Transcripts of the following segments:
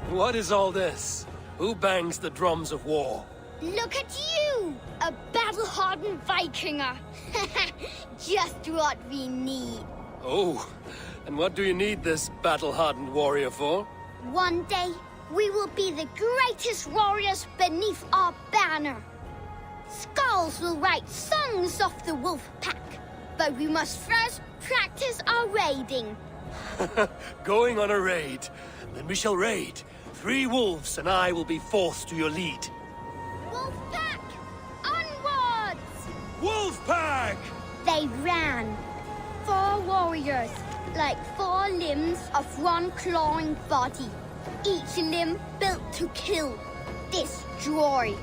What is all this? Who bangs the drums of war? Look at you! A battle-hardened Vikinger! Just what we need. Oh, and what do you need this battle-hardened warrior for? One day, we will be the greatest warriors beneath our banner. Skulls will write songs of the wolf pack, but we must first practice our raiding. Going on a raid. Then we shall raid. 3 wolves and I will be forced to your lead. Wolf pack! Onwards! Wolf pack! They ran. 4 warriors, like 4 limbs of one clawing body. Each limb built to kill, destroy.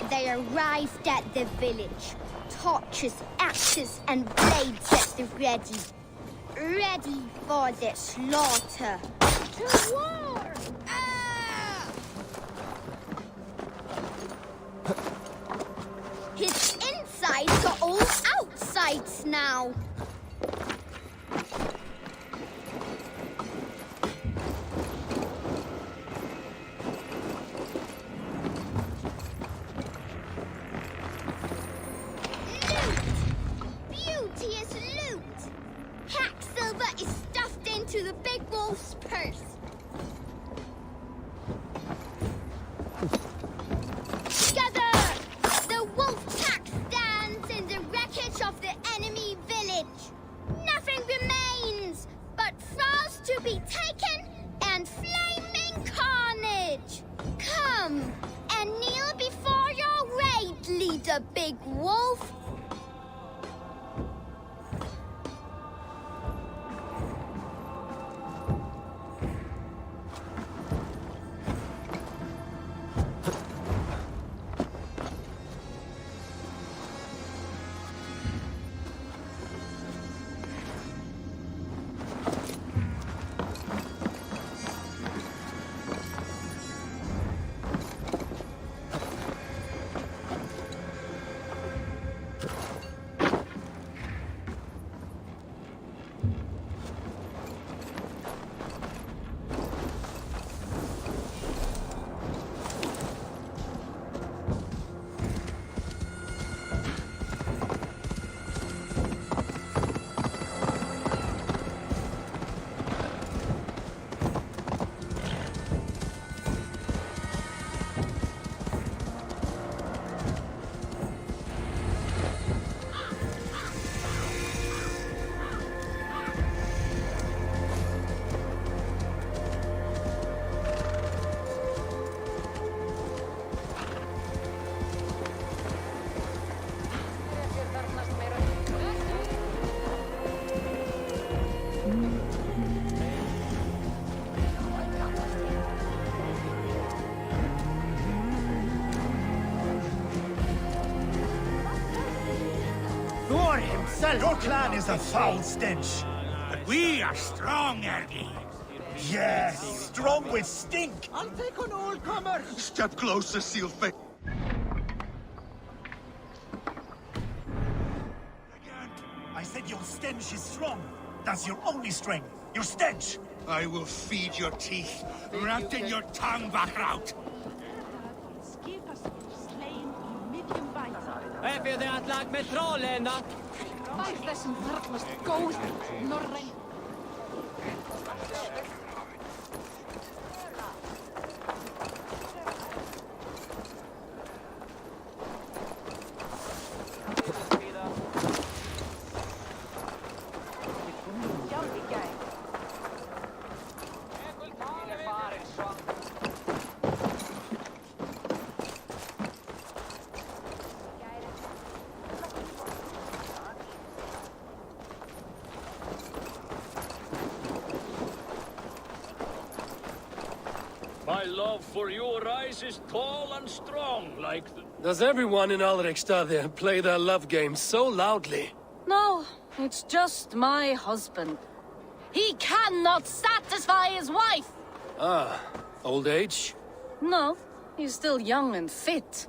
They arrived at the village. Torches, axes, and blades at the ready. Ready for the slaughter. To war! Ah! His insides are all outsides now. To the big wolf's purse. Together, the wolf pack stands in the wreckage of the enemy village. Nothing remains but thralls to be taken and flaming carnage. Come and kneel before your raid leader, big wolf. Your clan is a foul stench. But we are strong, Ergi. Yes, strong with stink. I'll take on all comers. Step closer, Sealface. I said your stench is strong. That's your only strength. Your stench. I will feed your teeth, wrapped in your tongue, Backraut. Hefið þið allag með trólina? Bæð þessum þarfnast góð norræn. My love for you rises tall and strong like the... Does everyone in Alrekstad play their love game so loudly? No, it's just my husband. He cannot satisfy his wife! Ah, old age? No, he's still young and fit.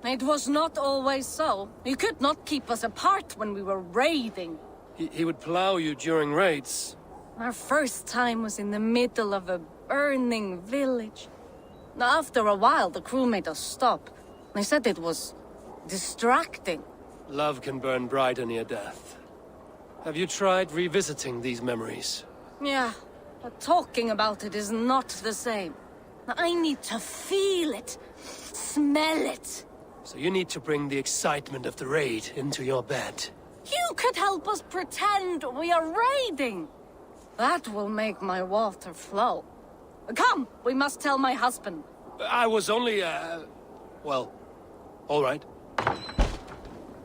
It was not always so. He could not keep us apart when we were raiding. He would plow you during raids. Our first time was in the middle of a burning village. After a while, the crew made us stop. They said it was distracting. Love can burn brighter near death. Have you tried revisiting these memories? Yeah, but talking about it is not the same. I need to feel it, smell it. So you need to bring the excitement of the raid into your bed. You could help us pretend we are raiding. That will make my water flow. Come, we must tell my husband. I was only, well, all right.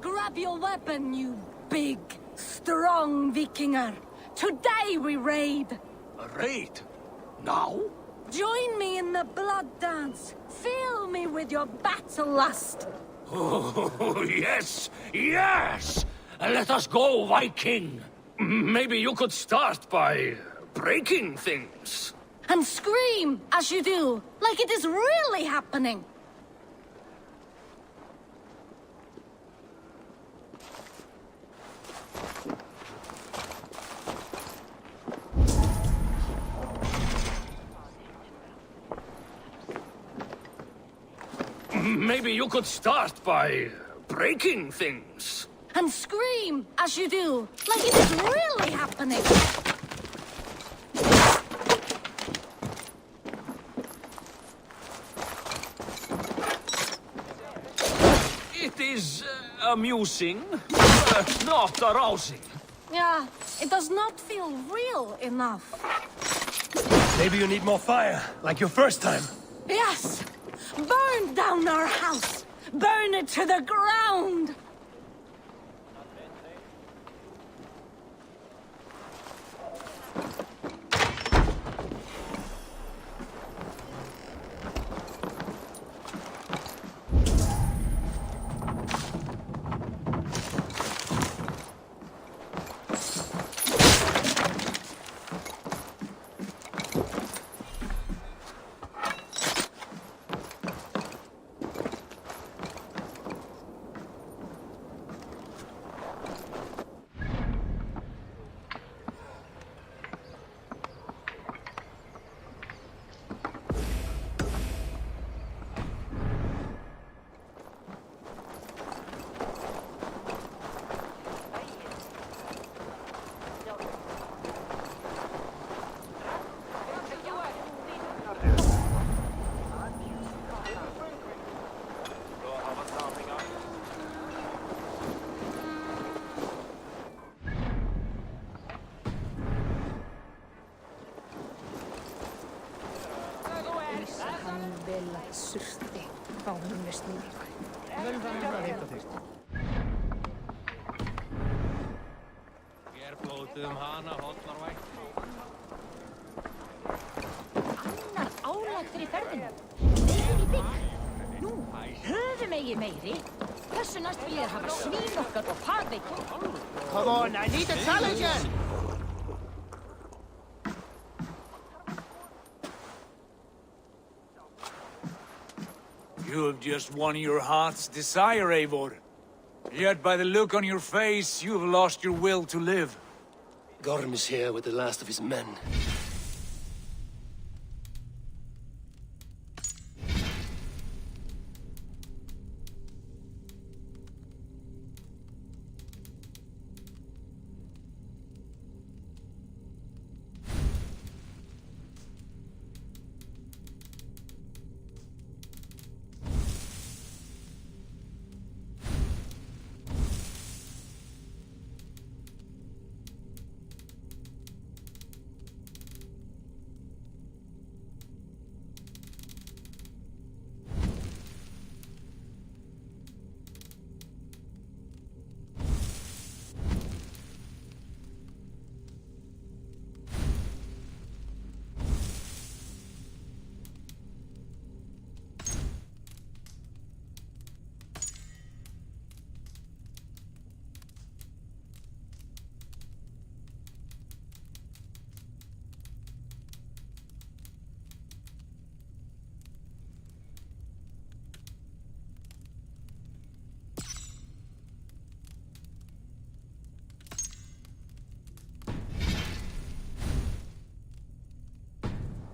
Grab your weapon, you big, strong Vikinger. Today we raid. A raid? Now? Join me in the blood dance. Fill me with your battle lust. Oh, yes, yes! Let us go, Viking! Maybe you could start by breaking things. And scream as you do, like it is really happening. Maybe you could start by breaking things. And scream as you do, like it is really happening. It is amusing, but not arousing. Yeah, it does not feel real enough. Maybe you need more fire, like your first time. Yes! Burn down our house! Burn it to the ground! Surti, fáunnusnýr. Völvan að hitta þig. Blótuðum hana, hotnar vægt. Annar álag fyrir ferðinu. Veitir í bygg. Nú, höfum eigi meiri. Hversu næst vil ég hafa svín okkar og farveiki? Come on, I need a challenger! You have just won your heart's desire, Eivor. Yet by the look on your face, you have lost your will to live. Gorm is here with the last of his men.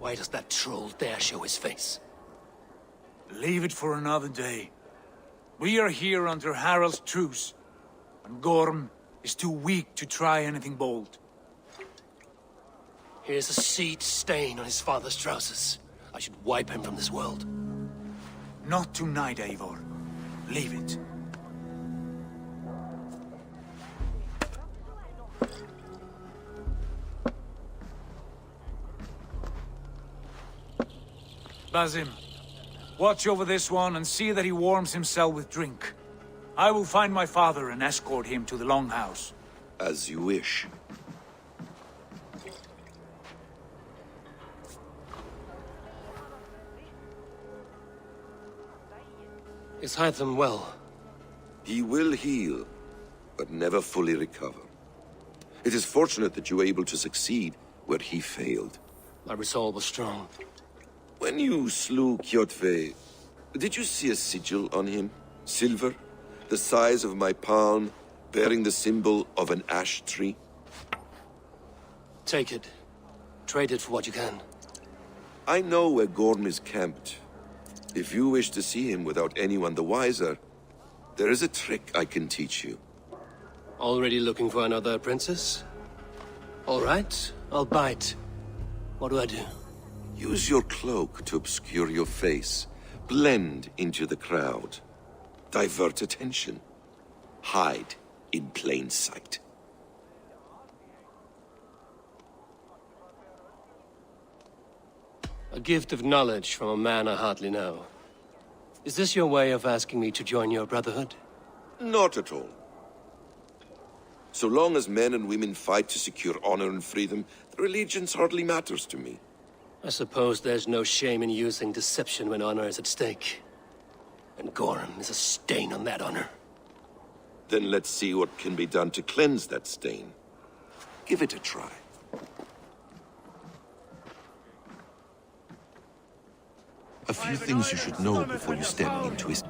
Why does that troll dare show his face? Leave it for another day. We are here under Harald's truce, and Gorm is too weak to try anything bold. Here's a seed stain on his father's trousers. I should wipe him from this world. Not tonight, Eivor. Leave it. Basim, watch over this one and see that he warms himself with drink. I will find my father and escort him to the Longhouse. As you wish. Is Hytham well? He will heal, but never fully recover. It is fortunate that you were able to succeed where he failed. My resolve was strong. When you slew Kjotve, did you see a sigil on him? Silver, the size of my palm, bearing the symbol of an ash tree? Take it. Trade it for what you can. I know where Gorm is camped. If you wish to see him without anyone the wiser, there is a trick I can teach you. Already looking for another princess? All right, I'll bite. What do I do? Use your cloak to obscure your face. Blend into the crowd. Divert attention. Hide in plain sight. A gift of knowledge from a man I hardly know. Is this your way of asking me to join your brotherhood? Not at all. So long as men and women fight to secure honor and freedom, their allegiance hardly matters to me. I suppose there's no shame in using deception when honor is at stake. And Gorm is a stain on that honor. Then let's see what can be done to cleanse that stain. Give it a try. A few things you should know before you step into his...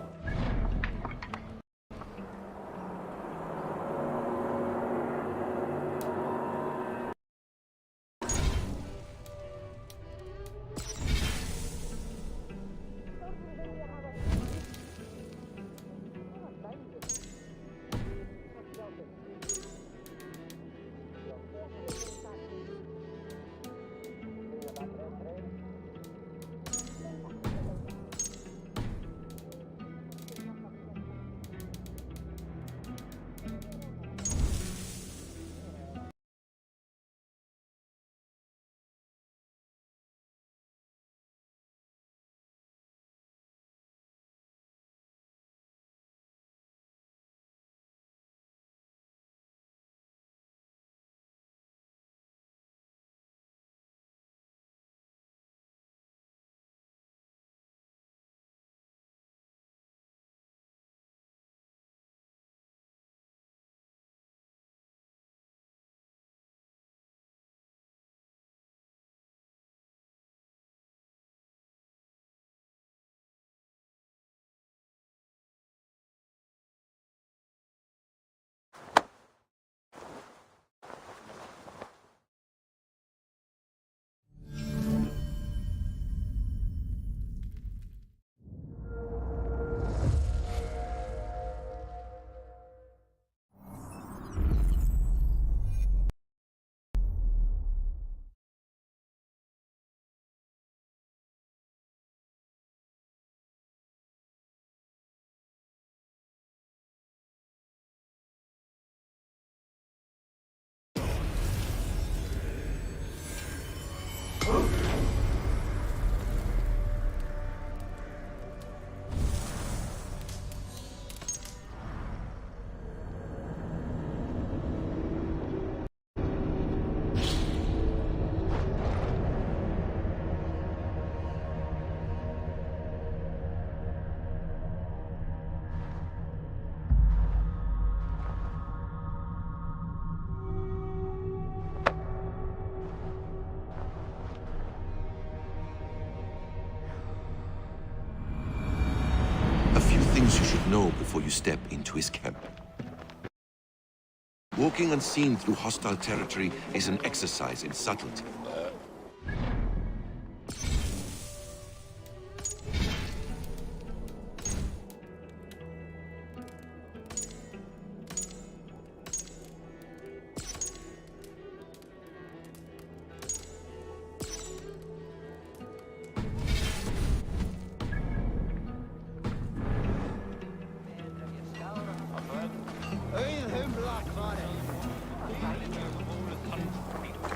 Things you should know before you step into his camp. Walking unseen through hostile territory is an exercise in subtlety.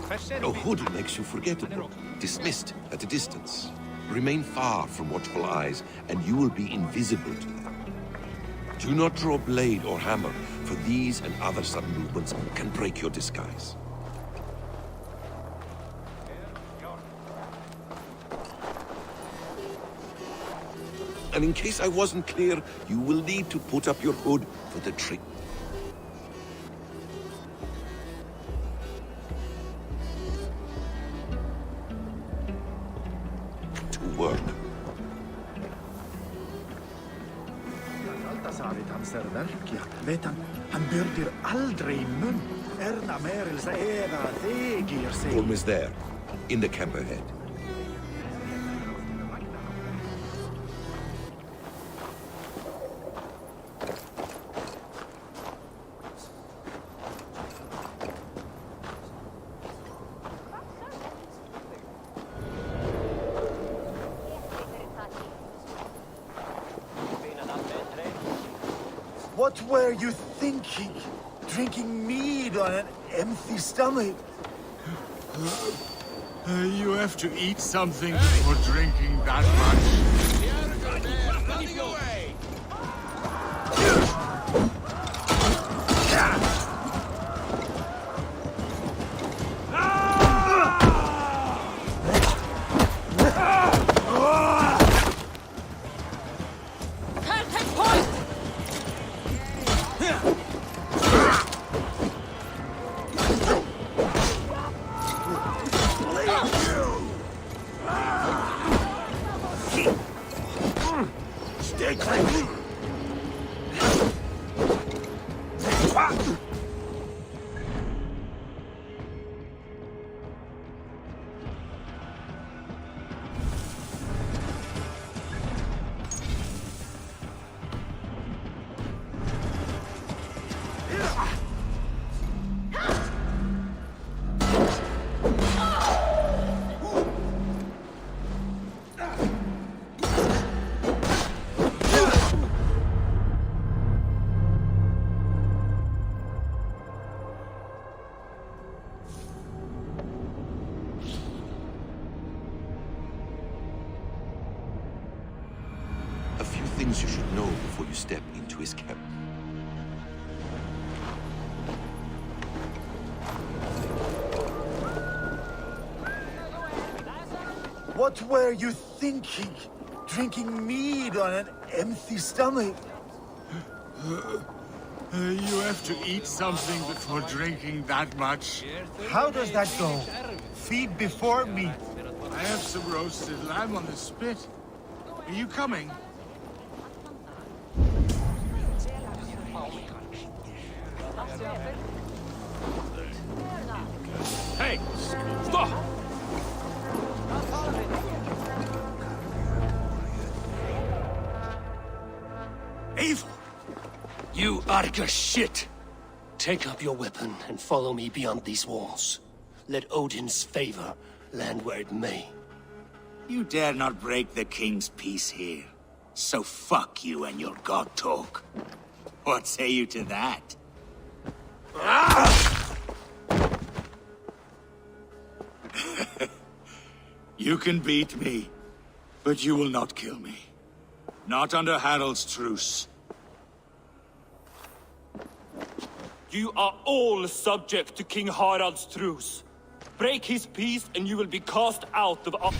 A hood makes you forgettable, dismissed at a distance. Remain far from watchful eyes, and you will be invisible to them. Do not draw blade or hammer, for these and other sudden movements can break your disguise. And in case I wasn't clear, you will need to put up your hood for the trick. To work. Vet han byrdir aldrig mun. Erna merilsa eða þegir sig. Gorm is there, in the camp ahead. What were you thinking? Drinking mead on an empty stomach? You have to eat something before drinking that much. Running away! Things you should know before you step into his camp. What were you thinking? Drinking mead on an empty stomach? You have to eat something before drinking that much. How does that go? Feed before meat. I have some roasted lamb on the spit. Are you coming? Hey! Stop! Evil! You Arga shit! Take up your weapon and follow me beyond these walls. Let Odin's favor land where it may. You dare not break the king's peace here. So fuck you and your god talk. What say you to that? You can beat me, but you will not kill me. Not under Harald's truce. You are all subject to King Harald's truce. Break his peace and you will be cast out of...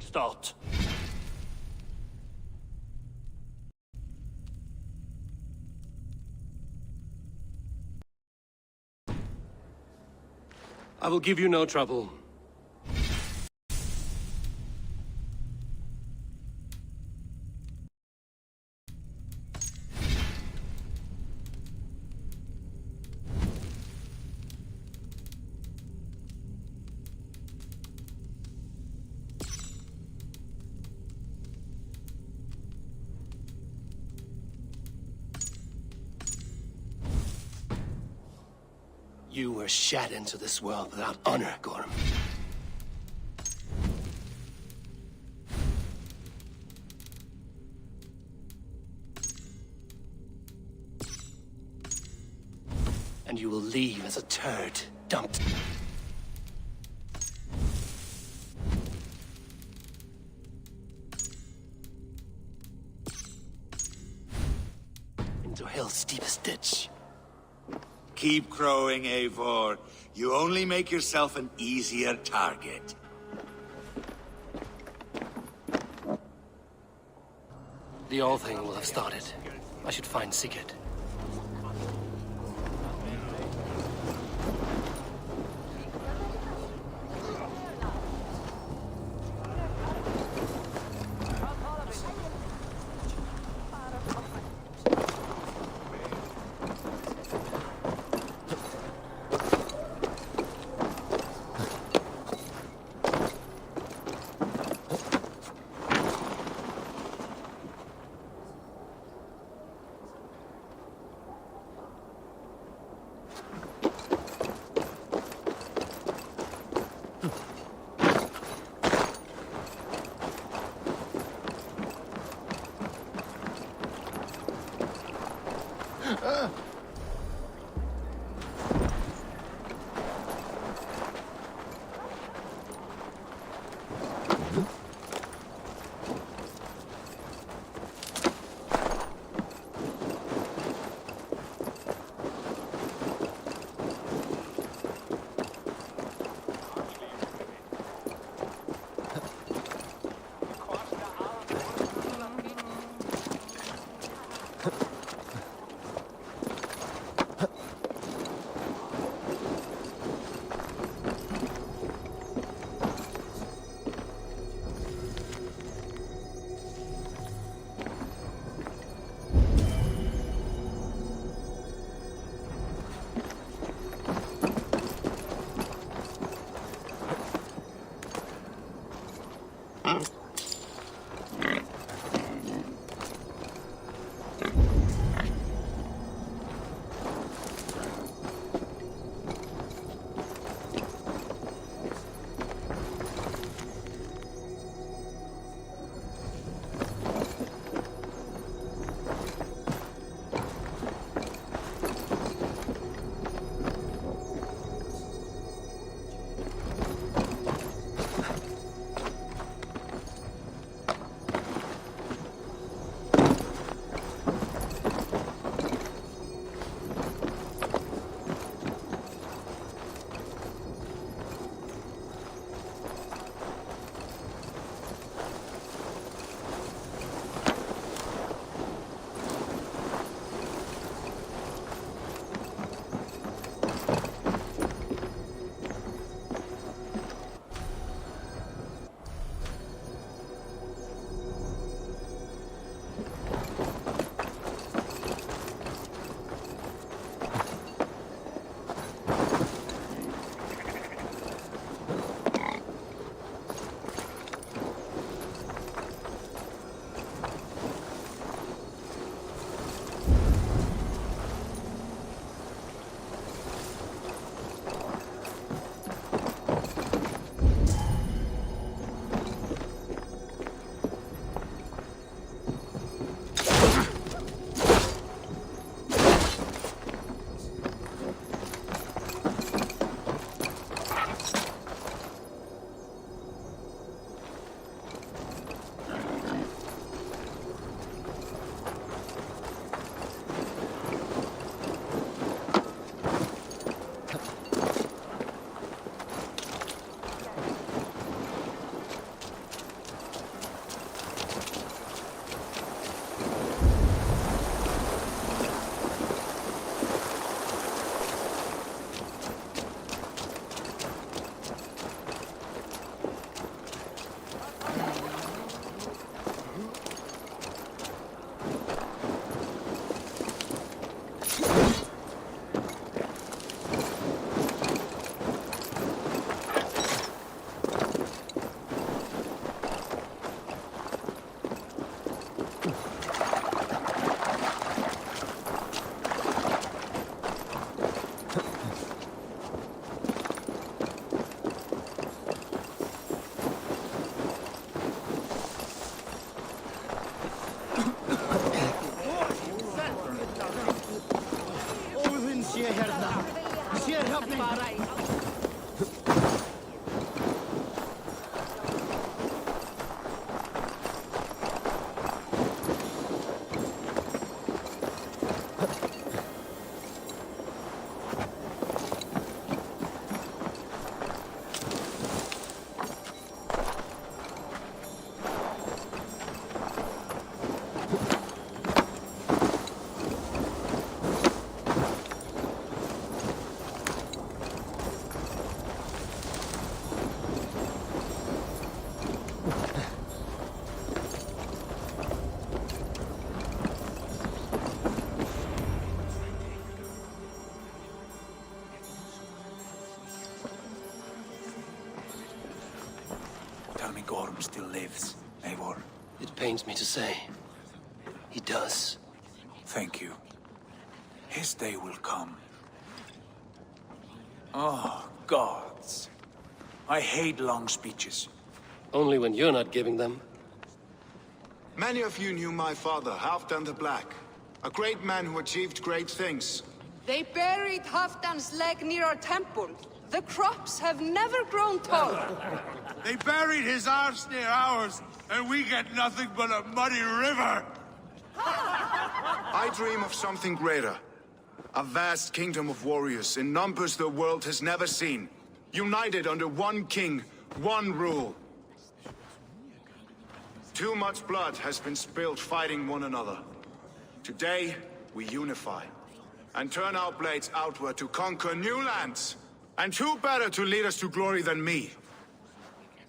start. I will give you no trouble. You were shat into this world without honor, Gorm. And you will leave as a turd, dumped. Into hell's deepest ditch. Keep crowing, Eivor. You only make yourself an easier target. The All Thing will have started. I should find Sigurd. still lives, Eivor. It pains me to say. He does. Thank you. His day will come. Oh, gods. I hate long speeches. Only when you're not giving them. Many of you knew my father, Halfdan the Black. A great man who achieved great things. They buried Halfdan's leg near our temple. The crops have never grown tall. They buried his arse near ours, and we get nothing but a muddy river. I dream of something greater. A vast kingdom of warriors in numbers the world has never seen. United under one king, one rule. Too much blood has been spilled fighting one another. Today, we unify. And turn our blades outward to conquer new lands. And who better to lead us to glory than me?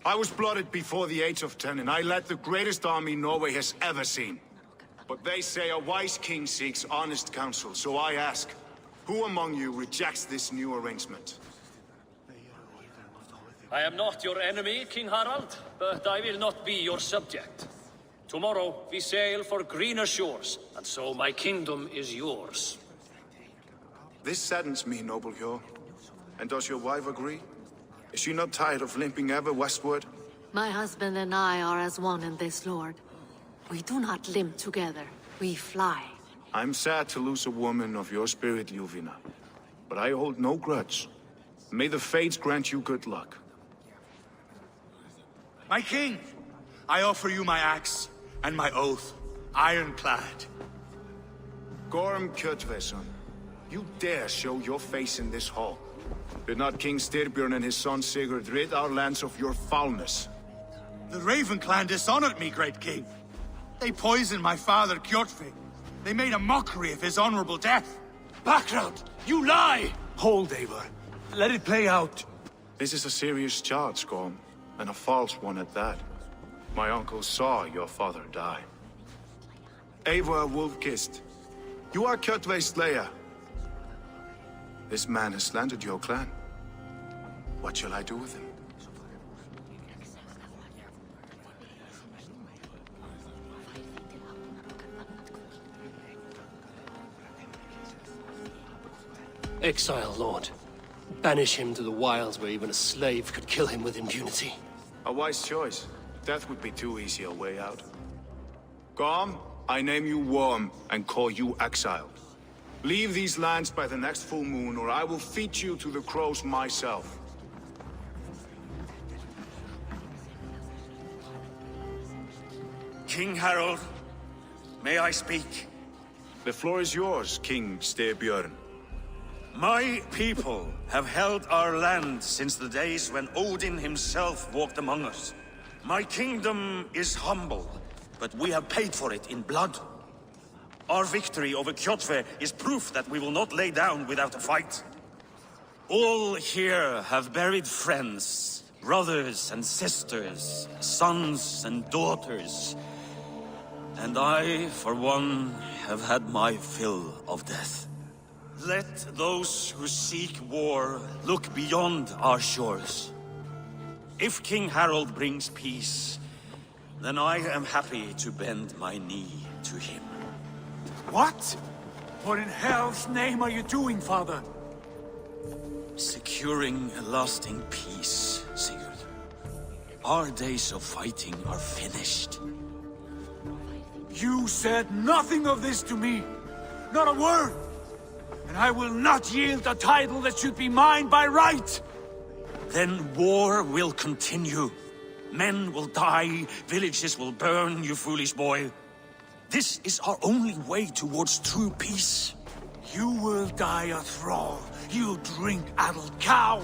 I was blooded before the age of 10, and I led the greatest army Norway has ever seen. But they say a wise king seeks honest counsel, so I ask, who among you rejects this new arrangement? I am not your enemy, King Harald, but I will not be your subject. Tomorrow we sail for greener shores, and so my kingdom is yours. This saddens me, noble Hjor. And does your wife agree? Is she not tired of limping ever westward? My husband and I are as one in this, Lord. We do not limp together. We fly. I'm sad to lose a woman of your spirit, Ljuvina. But I hold no grudge. May the fates grant you good luck. My king, I offer you my axe and my oath, ironclad. Gorm Kjotveson, you dare show your face in this hall. Did not King Styrbjörn and his son Sigurd rid our lands of your foulness? The Raven clan dishonored me, great king. They poisoned my father, Kjotve. They made a mockery of his honorable death. Background! You lie! Hold, Eivor. Let it play out. This is a serious charge, Gorm, and a false one at that. My uncle saw your father die. Eivor Wolf-Kissed, you are Kjotve's slayer. This man has slandered your clan. What shall I do with him? Exile, Lord. Banish him to the wilds where even a slave could kill him with impunity. A wise choice. Death would be too easy a way out. Gorm, I name you Worm and call you exiled. Leave these lands by the next full moon, or I will feed you to the crows myself. King Harald, may I speak? The floor is yours, King Styrbjörn. My people have held our land since the days when Odin himself walked among us. My kingdom is humble, but we have paid for it in blood. Our victory over Kjotve is proof that we will not lay down without a fight. All here have buried friends, brothers and sisters, sons and daughters. And I, for one, have had my fill of death. Let those who seek war look beyond our shores. If King Harald brings peace, then I am happy to bend my knee to him. What? What in hell's name are you doing, father? Securing a lasting peace, Sigurd. Our days of fighting are finished. You said nothing of this to me. Not a word. And I will not yield a title that should be mine by right. Then war will continue. Men will die, villages will burn, you foolish boy. This is our only way towards true peace. You will die a thrall, you drink-addled cow.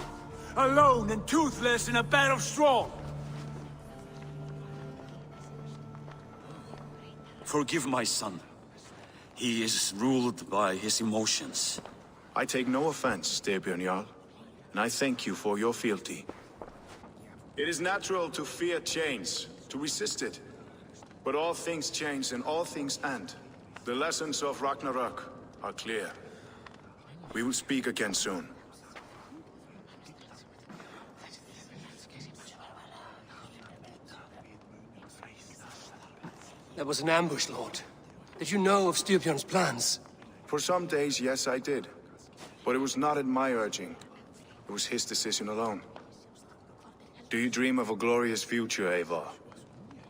Alone and toothless in a bed of straw. Forgive my son. He is ruled by his emotions. I take no offense, Styrbjörn Jarl, and I thank you for your fealty. It is natural to fear change, to resist it. But all things change and all things end. The lessons of Ragnarok are clear. We will speak again soon. That was an ambush, Lord. Did you know of Styrbjörn's plans? For some days, yes, I did. But it was not at my urging. It was his decision alone. Do you dream of a glorious future, Eivor?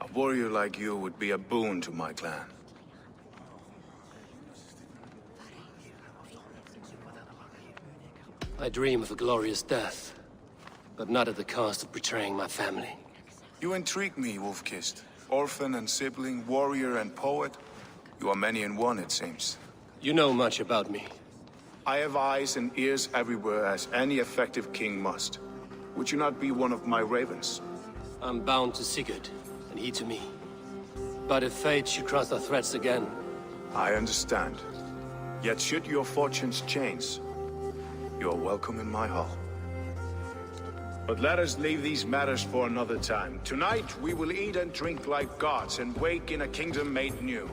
A warrior like you would be a boon to my clan. I dream of a glorious death, but not at the cost of betraying my family. You intrigue me, Wolf-Kissed. Orphan and sibling, warrior and poet. You are many in one, it seems. You know much about me. I have eyes and ears everywhere, as any effective king must. Would you not be one of my ravens? I'm bound to Sigurd, and he to me. But if fate should cross our threads again... I understand. Yet should your fortunes change, you are welcome in my hall. But let us leave these matters for another time. Tonight, we will eat and drink like gods and wake in a kingdom made new.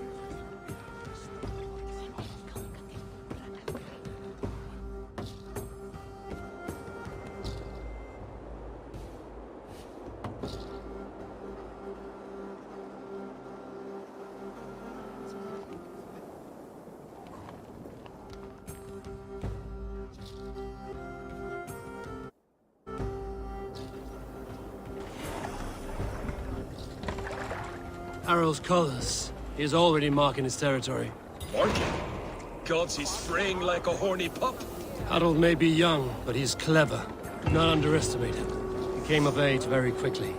Harald's colors. He is already marking his territory. Marking? Gods, he's fraying like a horny pup. Harald may be young, but he's clever. Do not underestimate him. He came of age very quickly.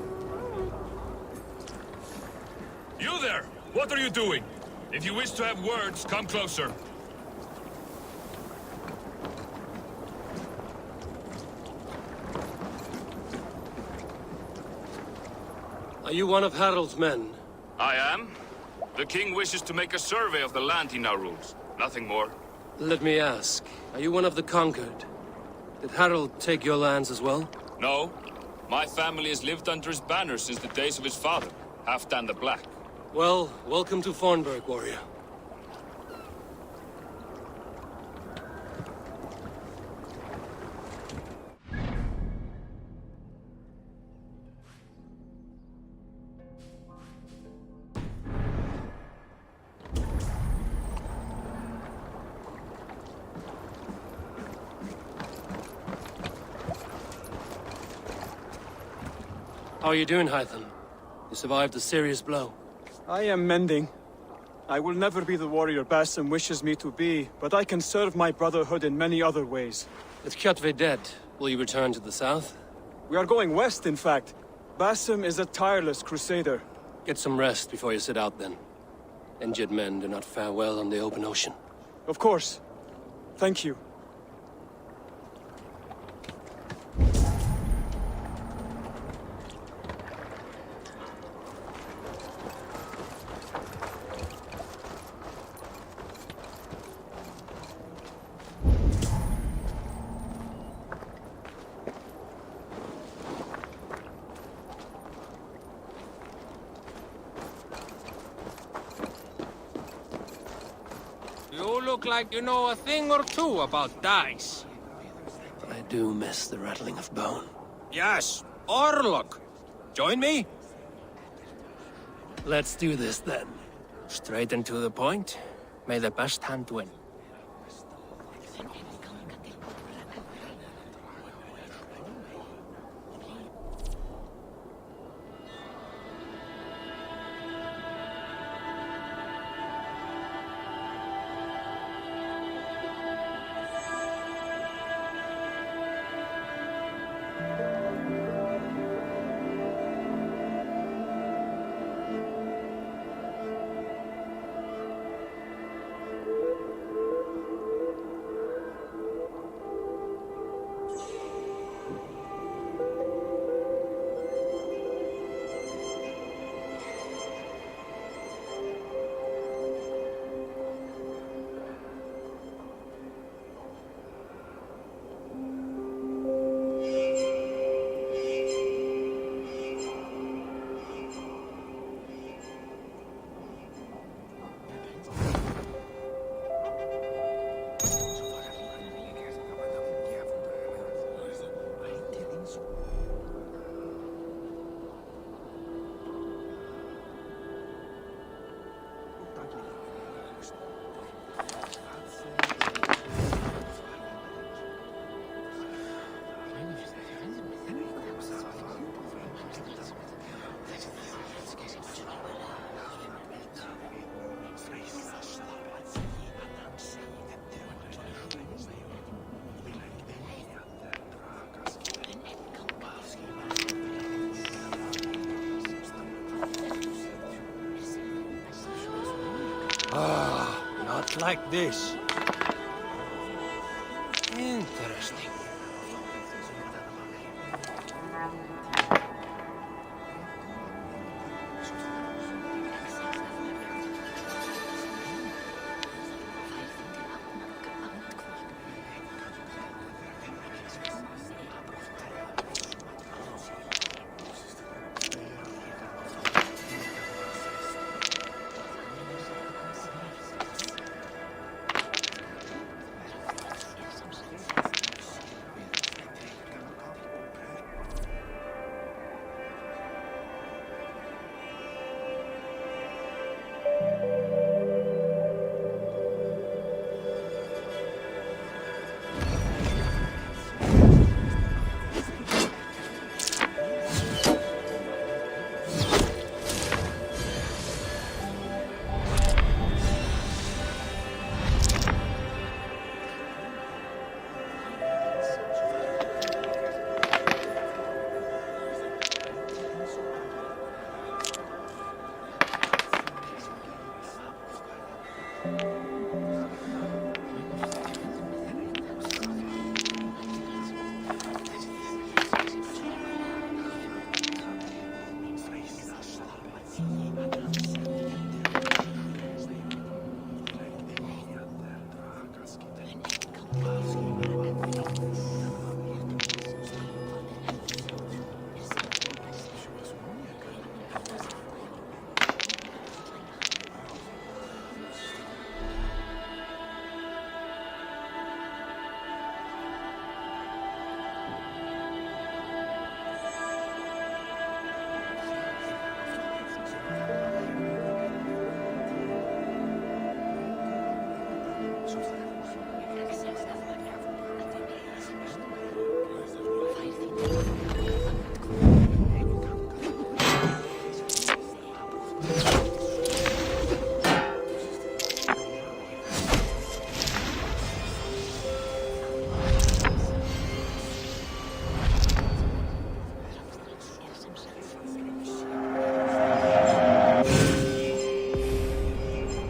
You there! What are you doing? If you wish to have words, come closer. Are you one of Harald's men? I am. The king wishes to make a survey of the land he now rules. Nothing more. Let me ask, are you one of the conquered? Did Harald take your lands as well? No. My family has lived under his banner since the days of his father, Halfdan the Black. Well, welcome to Fornburg, warrior. How are you doing, Hytham? You survived a serious blow. I am mending. I will never be the warrior Basim wishes me to be, but I can serve my brotherhood in many other ways. With Kjotve dead, will you return to the south? We are going west, in fact. Basim is a tireless crusader. Get some rest before you set out, then. Injured men do not fare well on the open ocean. Of course. Thank you. You look like you know a thing or two about dice. I do miss the rattling of bone. Yes, Orlok. Join me? Let's do this, then. Straight and to the point. May the best hand win. Not like this. Interesting.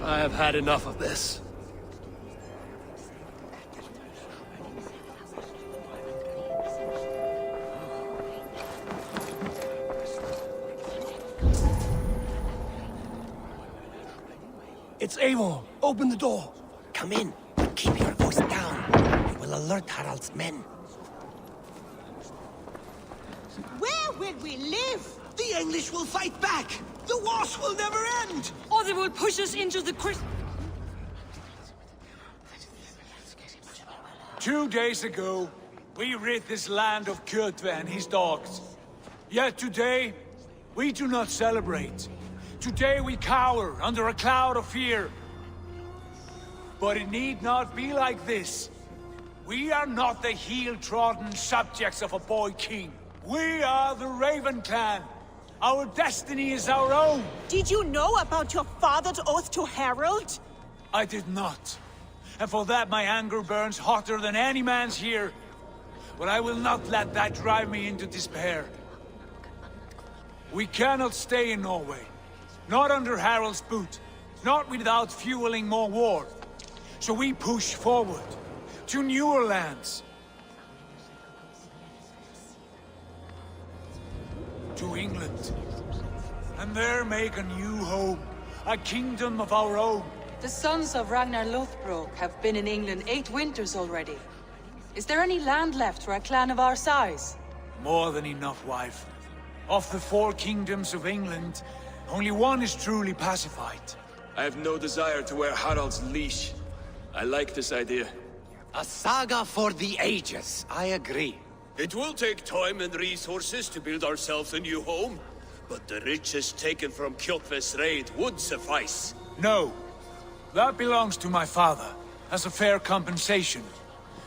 I've had enough of this. It's Eivor. Open the door. Come in. Keep your voice down. You will alert Harald's men. Where will we live? The English will fight back! The wars will never end! Or they will push us into the 2 days ago, we rid this land of Kjotve and his dogs. Yet today, we do not celebrate. Today we cower under a cloud of fear. But it need not be like this. We are not the heel-trodden subjects of a boy king. We are the Raven clan. Our destiny is our own. Did you know about your father's oath to Harald? I did not. And for that my anger burns hotter than any man's here. But I will not let that drive me into despair. We cannot stay in Norway. Not under Harald's boot. Not without fueling more war. So we push forward. To newer lands. To England. And there make a new home. A kingdom of our own. The sons of Ragnar Lothbrok have been in England 8 winters already. Is there any land left for a clan of our size? More than enough, wife. Of the 4 kingdoms of England, only one is truly pacified. I have no desire to wear Harald's leash. I like this idea. A saga for the ages, I agree. It will take time and resources to build ourselves a new home, but the riches taken from Kjotve's raid would suffice. No. That belongs to my father, as a fair compensation.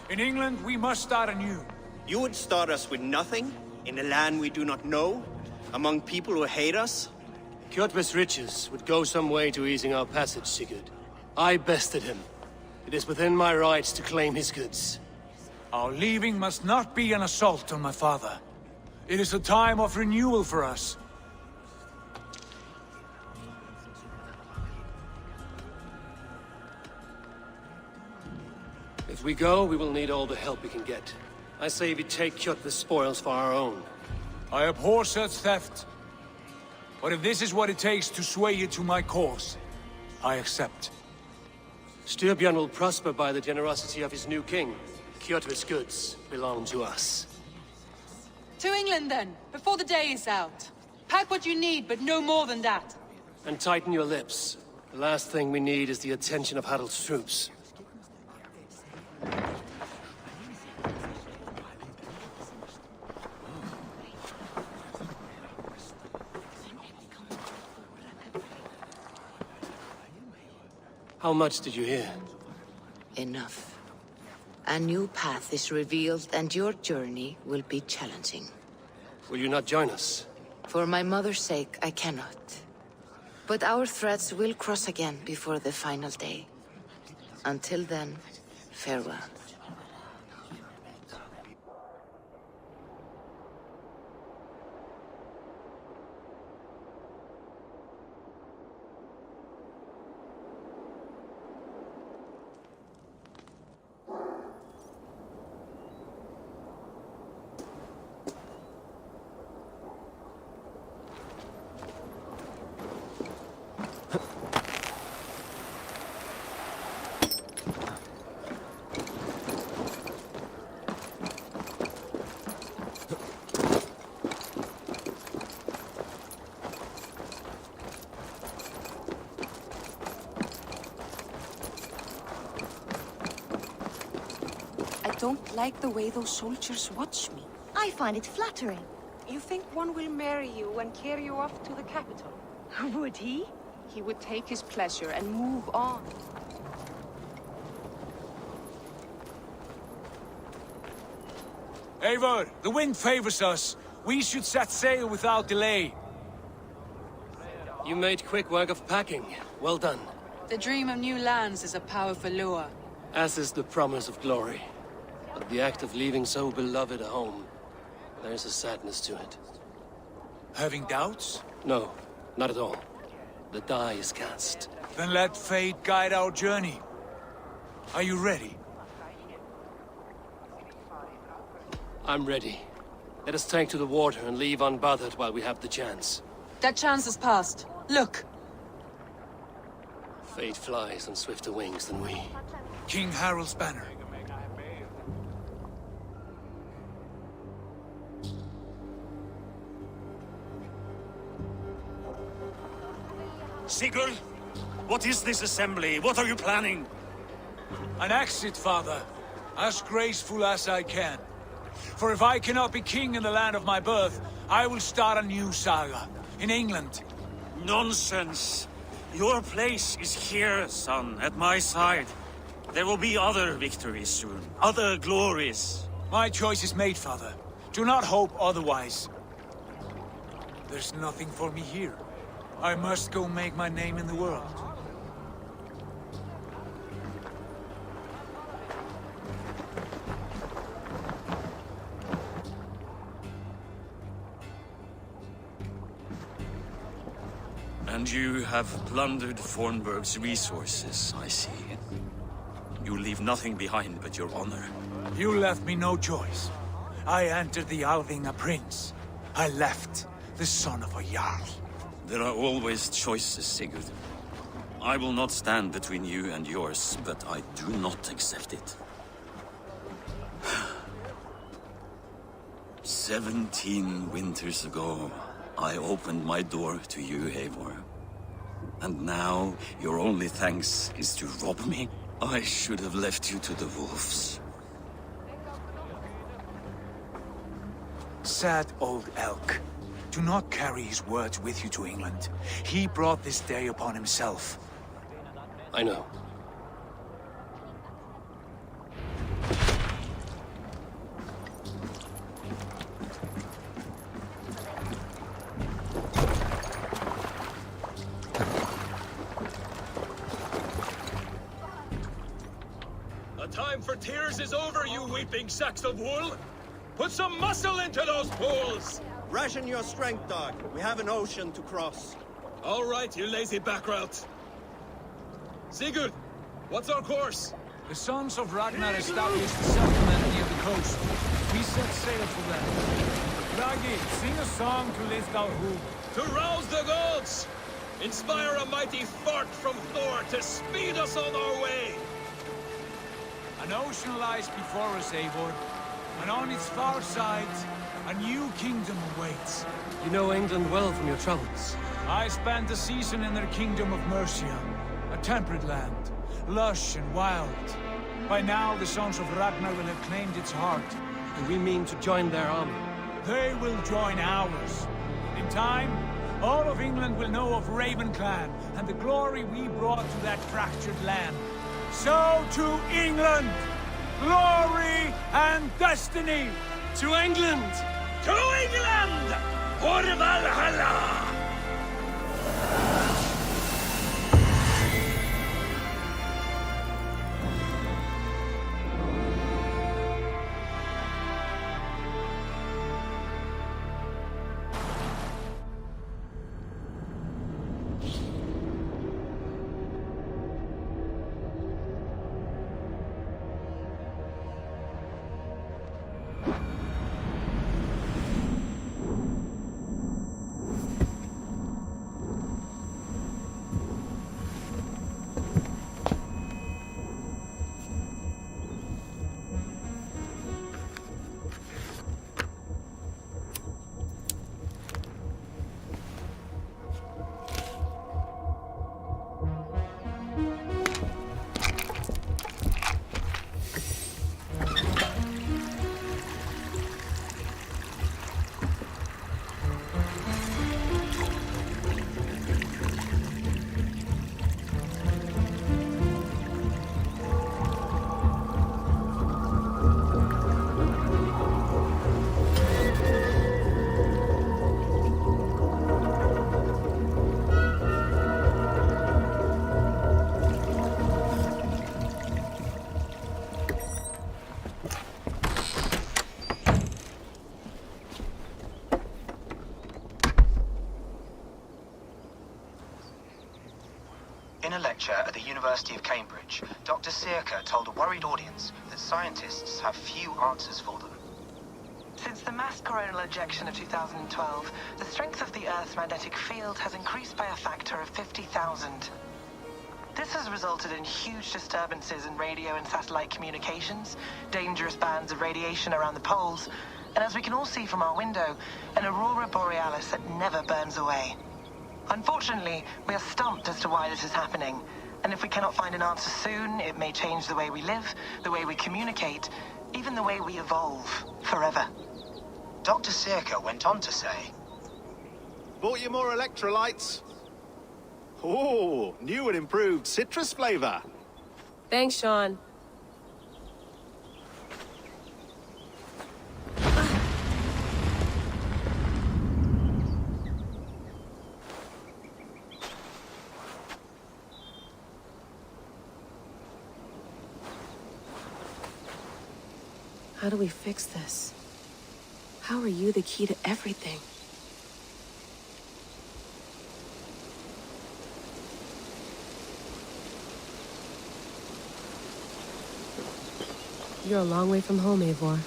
In England, we must start anew. You would start us with nothing? In a land we do not know? Among people who hate us? Kjotve's riches would go some way to easing our passage, Sigurd. I bested him. It is within my rights to claim his goods. Our leaving must not be an assault on my father. It is a time of renewal for us. If we go, we will need all the help we can get. I say we take Kjotve's spoils for our own. I abhor such theft. But if this is what it takes to sway you to my cause, I accept. Styrbjörn will prosper by the generosity of his new king. Kjotve's goods belong to us. To England, then, before the day is out. Pack what you need, but no more than that. And tighten your lips. The last thing we need is the attention of Harald's troops. How much did you hear? Enough. A new path is revealed, and your journey will be challenging. Will you not join us? For my mother's sake, I cannot. But our threads will cross again before the final day. Until then, farewell. I don't like the way those soldiers watch me. I find it flattering. You think one will marry you and carry you off to the capital? Would he? He would take his pleasure and move on. Eivor, the wind favors us. We should set sail without delay. You made quick work of packing. Well done. The dream of new lands is a powerful lure. As is the promise of glory. But the act of leaving so beloved a home, there's a sadness to it. Having doubts? No, not at all. The die is cast. Then let fate guide our journey. Are you ready? I'm ready. Let us take to the water and leave unbothered while we have the chance. That chance has passed. Look! Fate flies on swifter wings than we. King Harald's banner. Sigurd, what is this assembly? What are you planning? An exit, father. As graceful as I can. For if I cannot be king in the land of my birth, I will start a new saga. In England. Nonsense. Your place is here, son, at my side. There will be other victories soon. Other glories. My choice is made, father. Do not hope otherwise. There's nothing for me here. I must go make my name in the world. And you have plundered Fornburg's resources, I see. You leave nothing behind but your honor. You left me no choice. I entered the Alving a prince. I left the son of a Jarl. There are always choices, Sigurd. I will not stand between you and yours, but I do not accept it. 17 winters ago, I opened my door to you, Eivor. And now, your only thanks is to rob me? I should have left you to the wolves. Sad old elk. Do not carry his words with you to England. He brought this day upon himself. I know. The time for tears is over, you weeping sacks of wool! Put some muscle into those pools! Ration your strength, dog. We have an ocean to cross. All right, you lazy backrout. Sigurd, what's our course? The sons of Ragnar established a settlement near the coast. We set sail for them. Raggi, sing a song to lift our hoop. To rouse the gods! Inspire a mighty fart from Thor to speed us on our way! An ocean lies before us, Eivor, and on its far sides, a new kingdom awaits. You know England well from your travels. I spent a season in their kingdom of Mercia, a temperate land, lush and wild. By now, the sons of Ragnar will have claimed its heart. Do we mean to join their army? They will join ours. In time, all of England will know of Raven Clan and the glory we brought to that fractured land. So to England! Glory and destiny! To England! To England! For Valhalla! In a lecture at the University of Cambridge, Dr. Sirka told a worried audience that scientists have few answers for them. Since the mass coronal ejection of 2012, the strength of the Earth's magnetic field has increased by a factor of 50,000. This has resulted in huge disturbances in radio and satellite communications, dangerous bands of radiation around the poles, and as we can all see from our window, an aurora borealis that never burns away. Unfortunately, we are stumped as to why this is happening, and if we cannot find an answer soon, it may change the way we live, the way we communicate, even the way we evolve, forever. Dr. Sirka went on to say, Bought you more electrolytes? Oh, new and improved citrus flavor. Thanks, Sean. How do we fix this? How are you the key to everything? You're a long way from home, Eivor.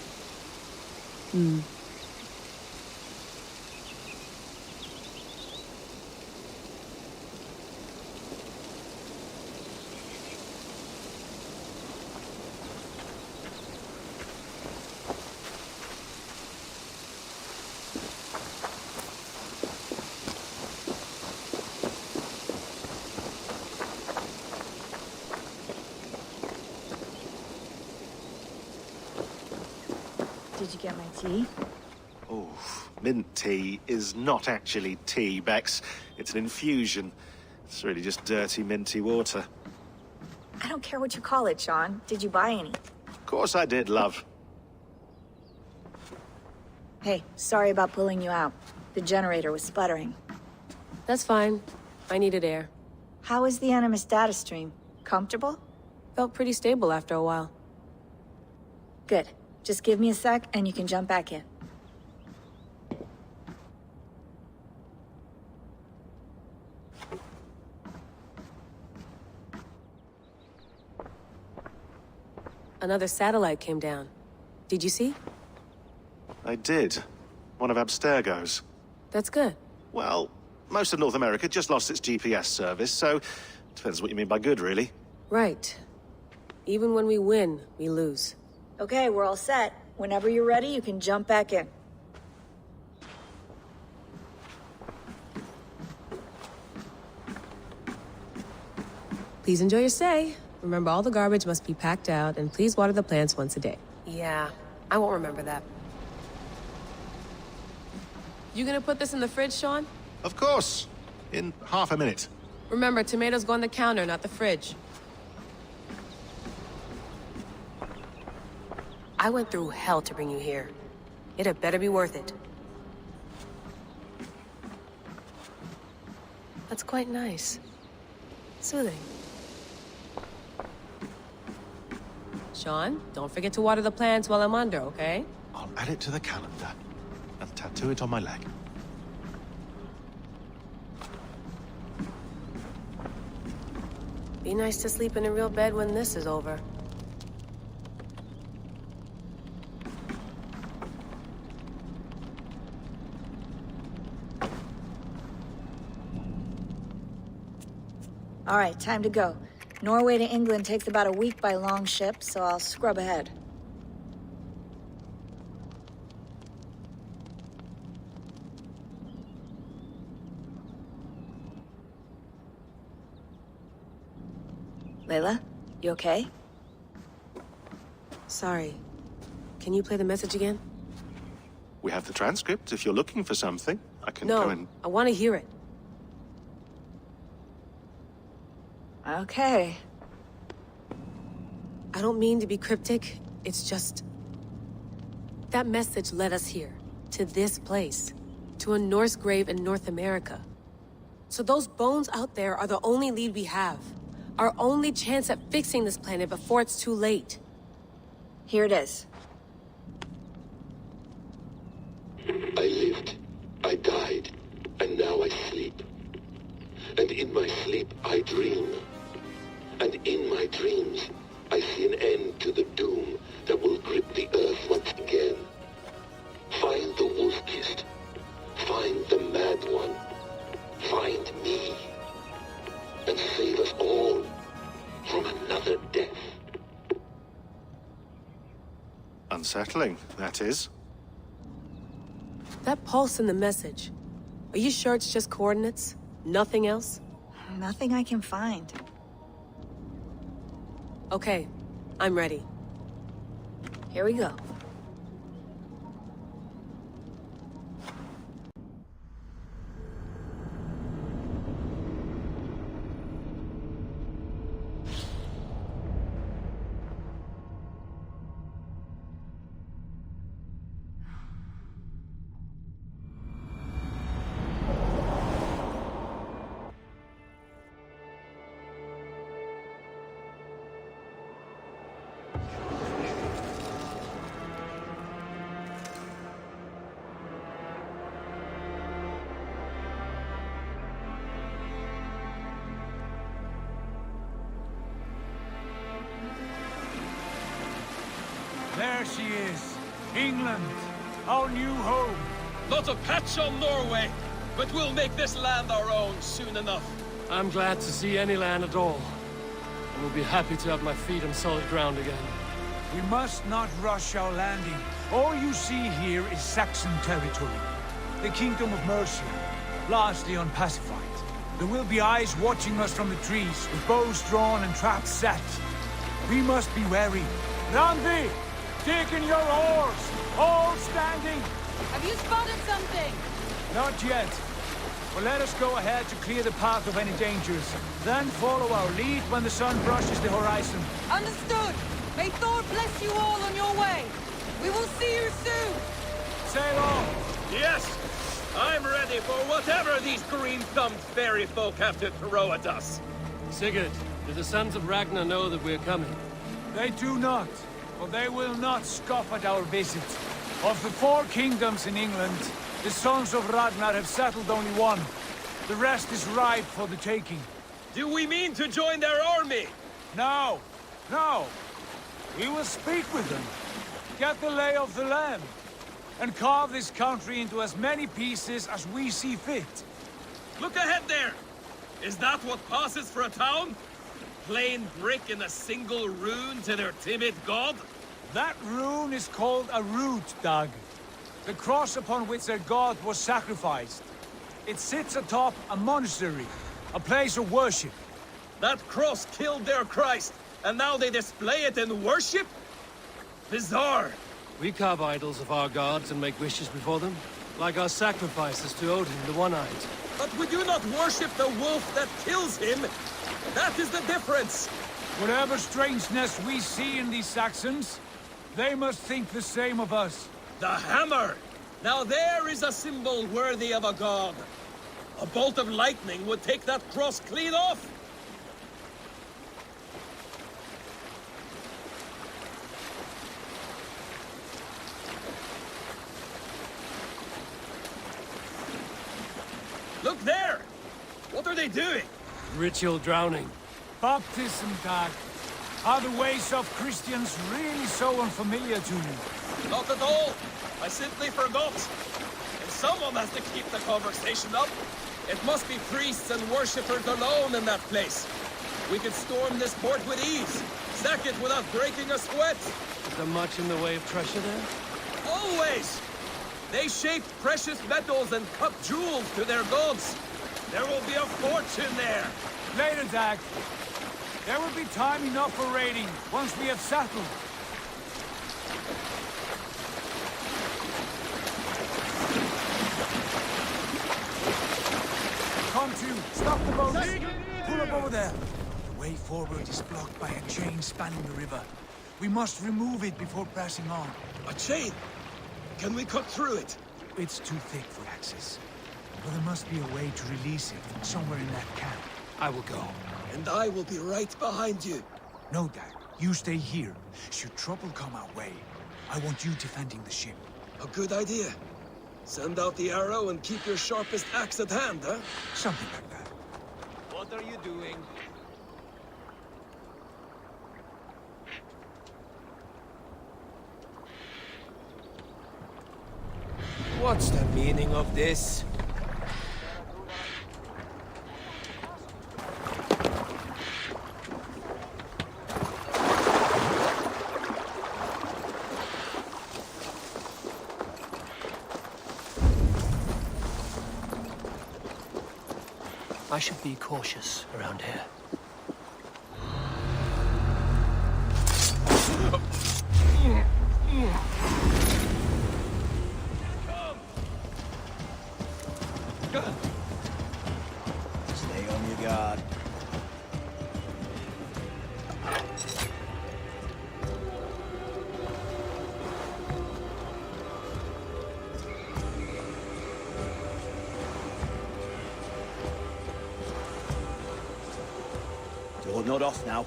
Did you get my tea? Oh, mint tea is not actually tea, Bex. It's an infusion. It's really just dirty, minty water. I don't care what you call it, Sean. Did you buy any? Of course I did, love. Hey, sorry about pulling you out. The generator was sputtering. That's fine. I needed air. How is the Animus data stream? Comfortable? Felt pretty stable after a while. Good. Just give me a sec and you can jump back in. Another satellite came down. Did you see? I did. One of Abstergo's. That's good. Well, most of North America just lost its GPS service, so... Depends what you mean by good, really. Right. Even when we win, we lose. Okay, we're all set. Whenever you're ready, you can jump back in. Please enjoy your stay. Remember, all the garbage must be packed out, and please water the plants once a day. Yeah, I won't remember that. You gonna put this in the fridge, Sean? Of course. In half a minute. Remember, tomatoes go on the counter, not the fridge. I went through hell to bring you here. It had better be worth it. That's quite nice. Soothing. Sean, don't forget to water the plants while I'm under, okay? I'll add it to the calendar and tattoo it on my leg. Be nice to sleep in a real bed when this is over. All right, time to go. Norway to England takes about a week by long ship, so I'll scrub ahead. Layla, you okay? Sorry. Can you play the message again? We have the transcript. If you're looking for something, I can go and... I want to hear it. Okay. I don't mean to be cryptic. It's just... that message led us here. To this place. To a Norse grave in North America. So those bones out there are the only lead we have. Our only chance at fixing this planet before it's too late. Here it is. I lived, I died, and now I sleep. And in my sleep I dream. And in my dreams, I see an end to the doom that will grip the earth once again. Find the wolf-kissed. Find the mad one. Find me. And save us all from another death. Unsettling, that is. That pulse in the message. Are you sure it's just coordinates? Nothing else? Nothing I can find. Okay, I'm ready. Here we go. There she is. England, our new home. Not a patch on Norway, but we'll make this land our own soon enough. I'm glad to see any land at all. And will be happy to have my feet on solid ground again. We must not rush our landing. All you see here is Saxon territory. The Kingdom of Mercia, largely unpacified. There will be eyes watching us from the trees, with bows drawn and traps set. We must be wary. Randi! Taking your oars! All standing! Have you spotted something? Not yet. But let us go ahead to clear the path of any dangers. Then follow our lead when the sun brushes the horizon. Understood! May Thor bless you all on your way! We will see you soon! Sail on! Yes! I'm ready for whatever these green-thumbed fairy folk have to throw at us. Sigurd, do the sons of Ragnar know that we're coming? They do not. But they will not scoff at our visit. Of the 4 kingdoms in England, the sons of Ragnar have settled only one. The rest is ripe for the taking. Do we mean to join their army? No! No! We will speak with them, get the lay of the land, and carve this country into as many pieces as we see fit. Look ahead there! Is that what passes for a town? Plain brick in a single rune to their timid god? That rune is called a root, Doug. The cross upon which their god was sacrificed. It sits atop a monastery, a place of worship. That cross killed their Christ, and now they display it in worship? Bizarre. We carve idols of our gods and make wishes before them, like our sacrifices to Odin, the One-Eyed. But we do not worship the wolf that kills him. That is the difference. Whatever strangeness we see in these Saxons, they must think the same of us. The hammer! Now there is a symbol worthy of a god. A bolt of lightning would take that cross clean off. Look there! What are they doing? Ritual drowning. Baptism, Doug. Are the ways of Christians really so unfamiliar to you? Not at all. I simply forgot. And someone has to keep the conversation up. It must be priests and worshippers alone in that place. We could storm this port with ease. Sack it without breaking a sweat. Is there much in the way of treasure there? Always! They shaped precious metals and cut jewels to their gods. There will be a fortune there. Later, Doug. There will be time enough for raiding once we have settled. Come to, stop the boat. Pull up over there. The way forward is blocked by a chain spanning the river. We must remove it before passing on. A chain? Can we cut through it? It's too thick for access. But there must be a way to release it, somewhere in that camp. I will go. And I will be right behind you. No, Dad. You stay here. Should trouble come our way, I want you defending the ship. A good idea. Send out the arrow and keep your sharpest axe at hand, huh? Something like that. What are you doing? What's the meaning of this? I should be cautious around here. Stay on your guard. Door not off now.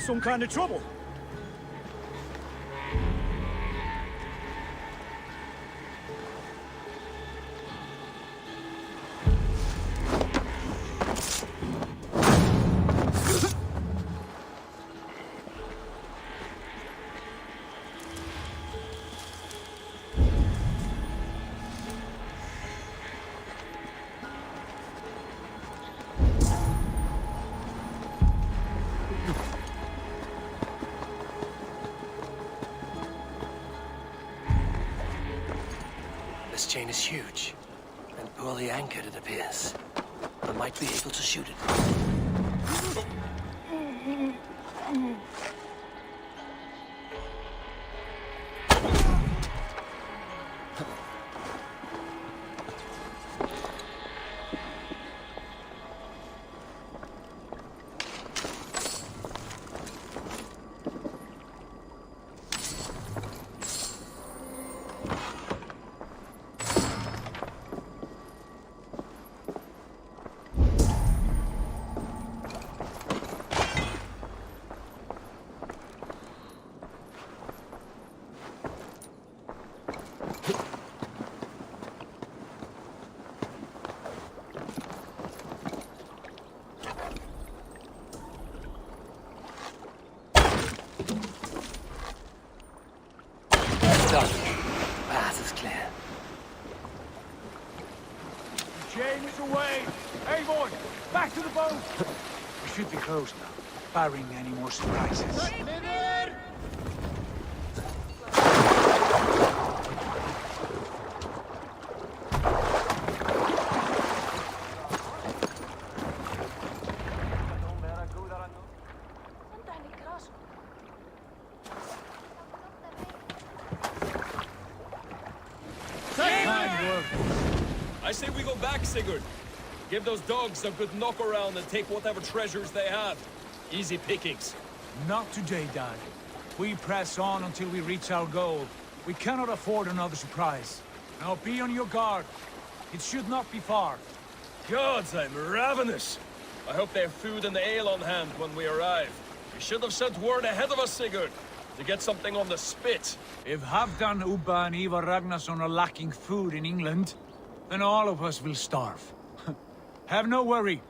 Some kind of trouble. This chain is huge, and poorly anchored, it appears. I might be able to shoot it. shame is away. Hey, boy, back to the boat. We should be close now, barring any more surprises. I say we go back, Sigurd. Give those dogs a good knock around and take whatever treasures they have. Easy pickings. Not today, Dad. We press on until we reach our goal. We cannot afford another surprise. Now be on your guard. It should not be far. Gods, I'm ravenous. I hope they have food and ale on hand when we arrive. You should have sent word ahead of us, Sigurd, to get something on the spit. If Halfdan, Ubba, and Ivar Ragnarsson are lacking food in England, then all of us will starve. Have no worry.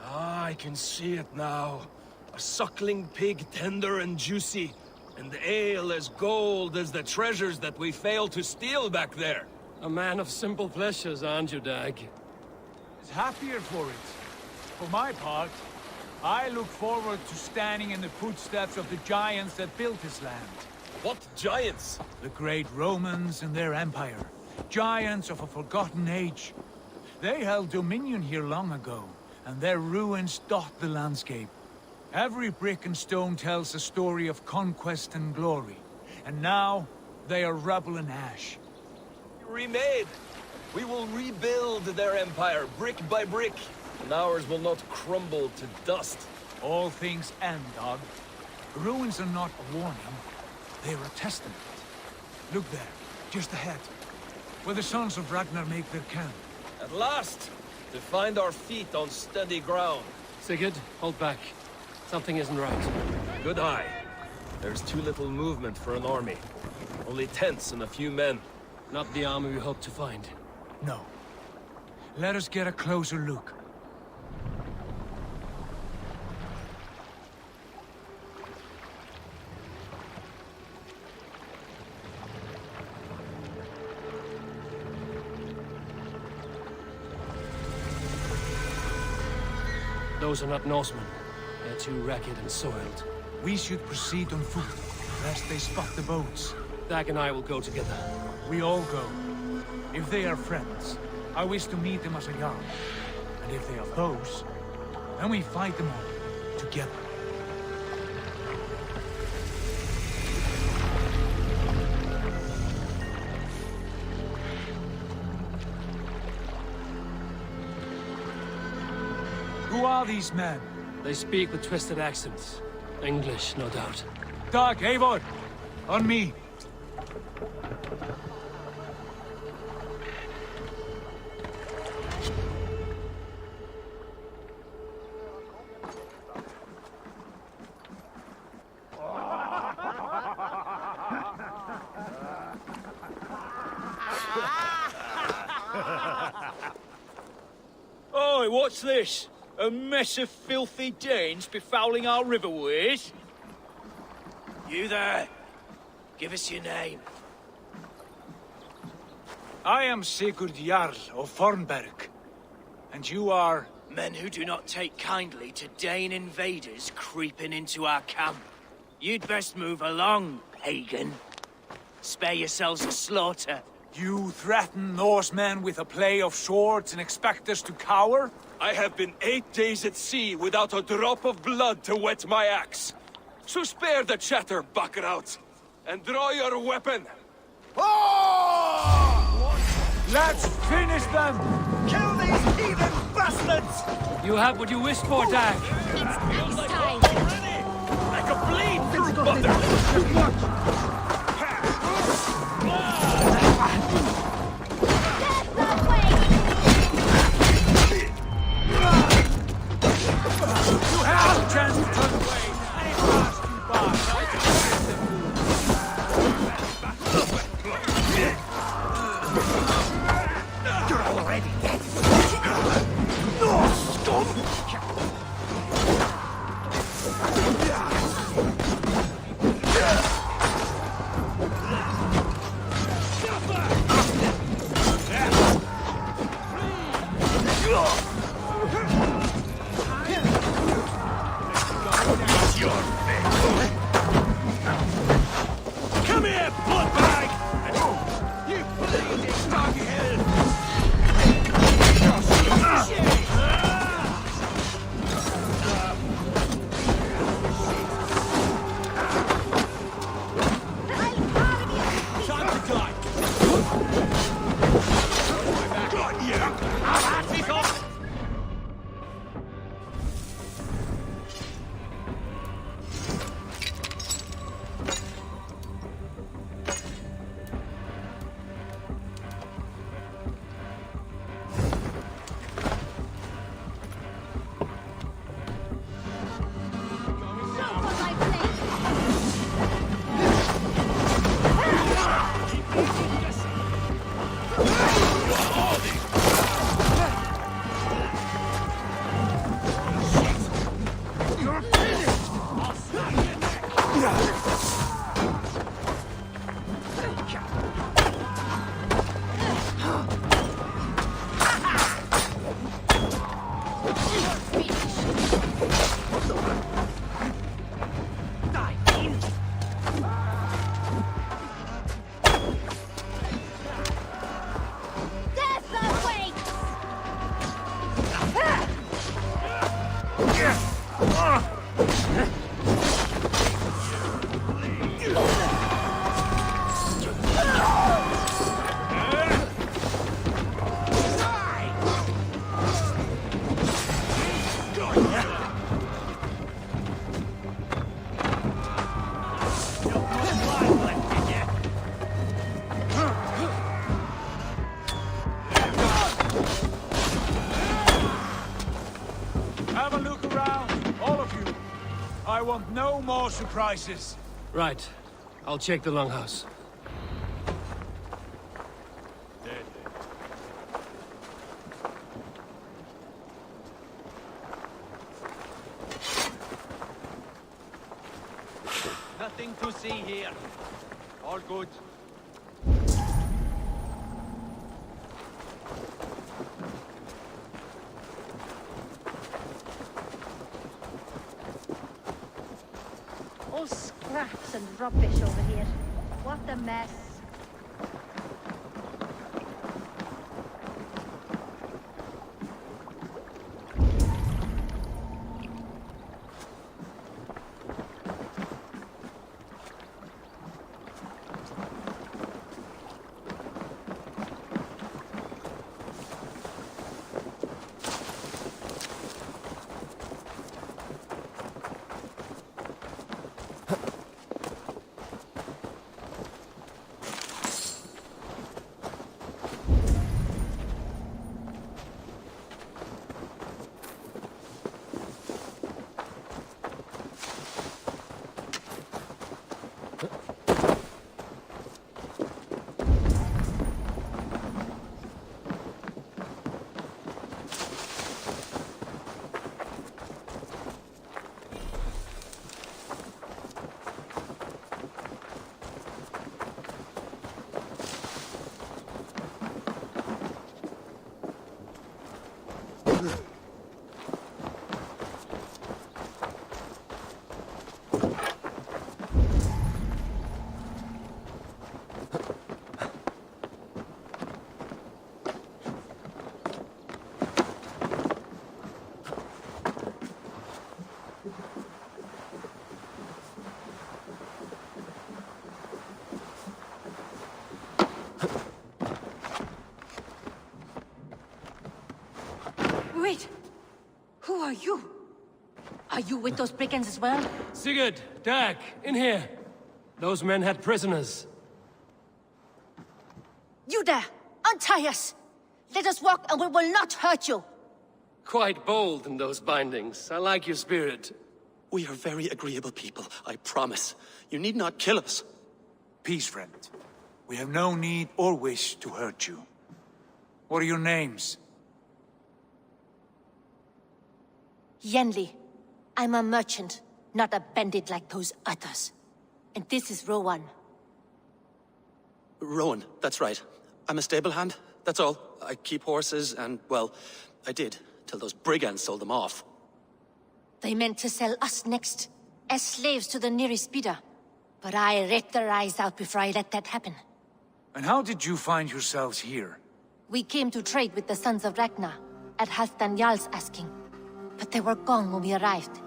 Ah, I can see it now. A suckling pig, tender and juicy, and ale as gold as the treasures that we failed to steal back there. A man of simple pleasures, aren't you, Dag? Is happier for it. For my part, I look forward to standing in the footsteps of the giants that built this land. What giants? The great Romans and their empire. Giants of a forgotten age. They held dominion here long ago, and their ruins dot the landscape. Every brick and stone tells a story of conquest and glory. And now, they are rubble and ash. Remade! We will rebuild their empire, brick by brick, and ours will not crumble to dust. All things end, Dog. Ruins are not a warning. They are a testament. Look there, just ahead, where the sons of Ragnar make their camp. At last! To find our feet on steady ground. Sigurd, hold back. Something isn't right. Good eye. There's too little movement for an army. Only tents and a few men. Not the army we hope to find. No. Let us get a closer look. Those are not Norsemen. They're too ragged and soiled. We should proceed on foot, lest they spot the boats. Dag and I will go together. We all go. If they are friends, I wish to meet them as a Jarl. And if they are foes, then we fight them all, together. Who are these men? They speak with twisted accents. English, no doubt. Dag, Eivor! On me! Oi, what's this? A mess of filthy Danes befouling our riverways? You there! Give us your name. I am Sigurd Jarl of Fornberg. And you are... Men who do not take kindly to Dane invaders creeping into our camp. You'd best move along, pagan. Spare yourselves a slaughter. You threaten Norsemen with a play of swords and expect us to cower? I have been 8 days at sea without a drop of blood to wet my axe. So spare the chatter, Baccarat, and draw your weapon. Let's finish them! Kill these heathen bastards! You have what you wished for, Dag. It's axe time! I can bleed through butter! You have a chance to turn away! And it passed you by! You're already dead! No, scum! No more surprises. Right. I'll check the longhouse. Nothing to see here. All good. All scraps and rubbish over here. What a mess. Wait! Who are you? Are you with those brigands as well? Sigurd, Dag, in here. Those men had prisoners. You there! Untie us! Let us walk and we will not hurt you! Quite bold in those bindings. I like your spirit. We are very agreeable people, I promise. You need not kill us. Peace, friend. We have no need or wish to hurt you. What are your names? Yenli. I'm a merchant, not a bandit like those others. And this is Rowan. Rowan, that's right. I'm a stable hand, that's all. I keep horses and, well, I did, till those brigands sold them off. They meant to sell us next, as slaves to the nearest bidder. But I ripped their eyes out before I let that happen. And how did you find yourselves here? We came to trade with the Sons of Ragnar, at Halfdan Jarl's asking. But they were gone when we arrived.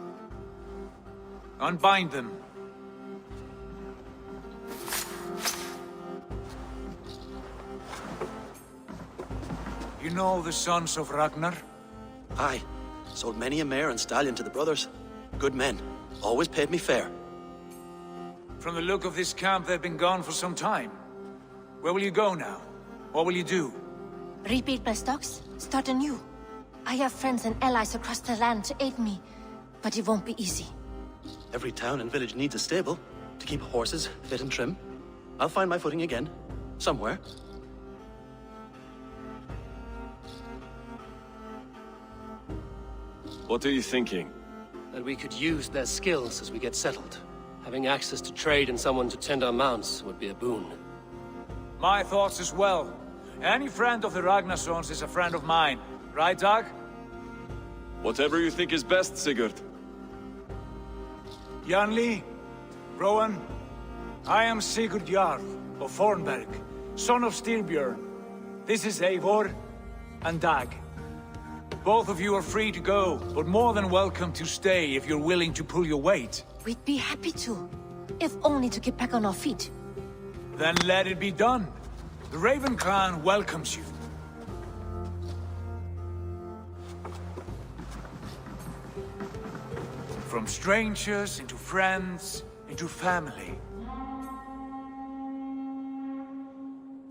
Unbind them. You know the Sons of Ragnar? Aye. Sold many a mare and stallion to the brothers. Good men. Always paid me fair. From the look of this camp, they've been gone for some time. Where will you go now? What will you do? Rebuild my stocks, start anew. I have friends and allies across the land to aid me, but it won't be easy. Every town and village needs a stable to keep horses fit and trim. I'll find my footing again. Somewhere. What are you thinking? That we could use their skills as we get settled. Having access to trade and someone to tend our mounts would be a boon. My thoughts as well. Any friend of the Ragnarsons is a friend of mine. Right, Dag? Whatever you think is best, Sigurd. Janli, Rowan, I am Sigurd Jarl of Fornberg, son of Styrbjörn. This is Eivor and Dag. Both of you are free to go, but more than welcome to stay if you're willing to pull your weight. We'd be happy to, if only to get back on our feet. Then let it be done. The Raven clan welcomes you. From strangers into friends, into family.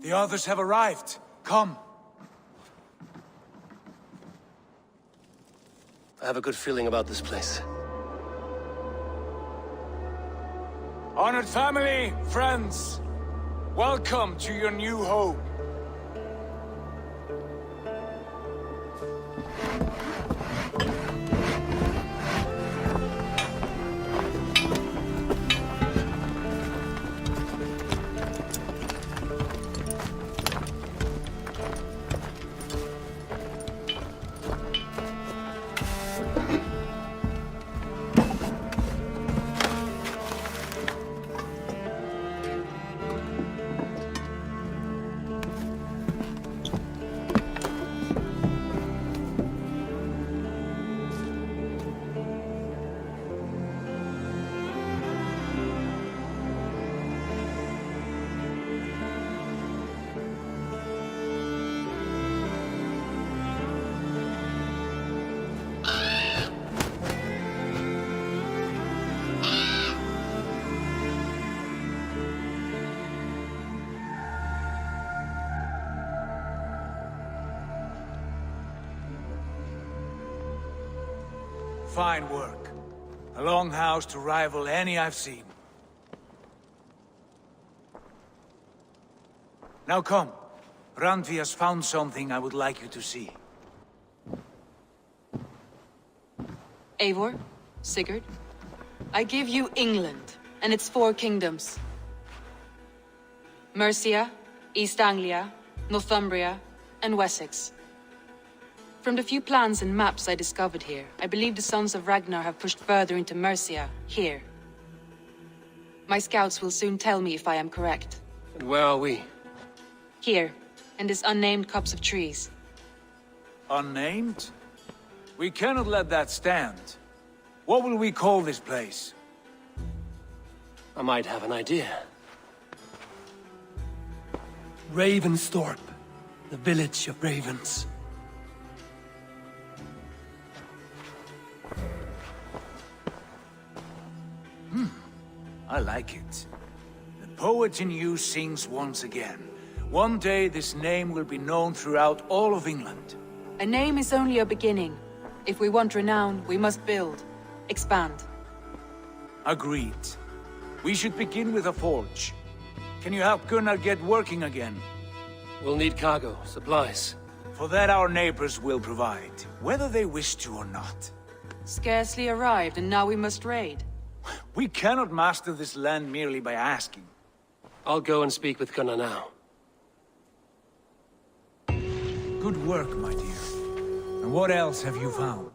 The others have arrived. Come. I have a good feeling about this place. Honored family, friends, welcome to your new home. Fine work. A longhouse to rival any I've seen. Now come. Randvi has found something I would like you to see. Eivor, Sigurd, I give you England and its 4 kingdoms. Mercia, East Anglia, Northumbria, and Wessex. From the few plans and maps I discovered here, I believe the Sons of Ragnar have pushed further into Mercia, here. My scouts will soon tell me if I am correct. And where are we? Here, in this unnamed copse of trees. Unnamed? We cannot let that stand. What will we call this place? I might have an idea. Ravensthorpe, the village of ravens. I like it. The poet in you sings once again. One day this name will be known throughout all of England. A name is only a beginning. If we want renown, we must build, expand. Agreed. We should begin with a forge. Can you help Gunnar get working again? We'll need cargo, supplies. For that our neighbors will provide, whether they wish to or not. Scarcely arrived, and now we must raid. We cannot master this land merely by asking. I'll go and speak with Gunnar now. Good work, my dear. And what else have you found?